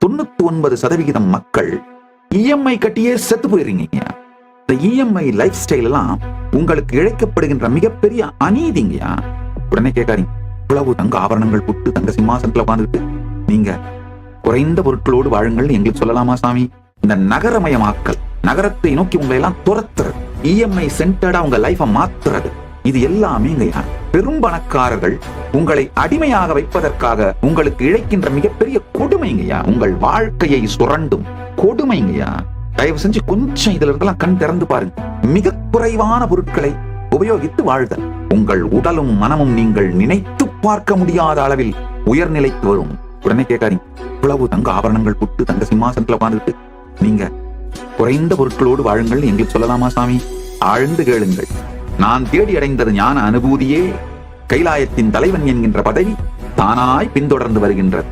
99% மக்கள் இஎம்ஐ கட்டியே செத்து போயிருங்க. இந்த இஎம்ஐ லைஃப் ஸ்டைல் எல்லாம் உங்களுக்கு இழைக்கப்படுகின்ற மிகப்பெரிய அநீதிங்கயா. உடனே கேட்காதீங்க, இவ்வளவு தங்க ஆபரணங்கள் புட்டு தங்க சிம்மாசனத்துல உட்காந்துட்டு நீங்க குறைந்த பொருட்களோடு வாழுங்கள் எங்களுக்கு சொல்லலாமா சாமி? இந்த நகரமயமாக்கல், நகரத்தை நோக்கி உங்களை எல்லாம் துரத்துறது, இஎம்ஐ சென்டர்டா உங்க லைஃபை மாத்துறது, இது எல்லாமே பெரும்பணக்காரர்கள் உங்களை அடிமையாக வைப்பதற்காக உங்களுக்கு இழைக்கின்ற மிகப்பெரிய கொடுமைங்கய்யா. உங்கள் வாழ்க்கையை சுரண்டும் கொடுமைங்கய்யா. தயவு செஞ்சு கொஞ்சம் இதுல இருக்கலாம் கண் திறந்து பாருங்க. மிக குறைவான பொருட்களை உபயோகித்து வாழ்தல், உங்கள் உடலும் மனமும் நீங்கள் நினைத்து பார்க்க முடியாத அளவில் உயர்நிலைக்கு வரும். உடனே கேட்காதீங்க, இவ்வளவு தங்க ஆபரணங்கள் புட்டு தங்க சிம்மாசனத்துல உட்கார்ந்துட்டு நீங்க குறைந்த பொருட்களோடு வாழுங்கள் எங்களுக்கு சொல்லலாமா சாமி? ஆழ்ந்து கேளுங்கள். நான் தேடி அடைந்தது ஞான அனுபூதியே. கைலாயத்தின் தலைவன் என்கின்ற பதவி தானாய் பின்தொடர்ந்து வருகின்றது.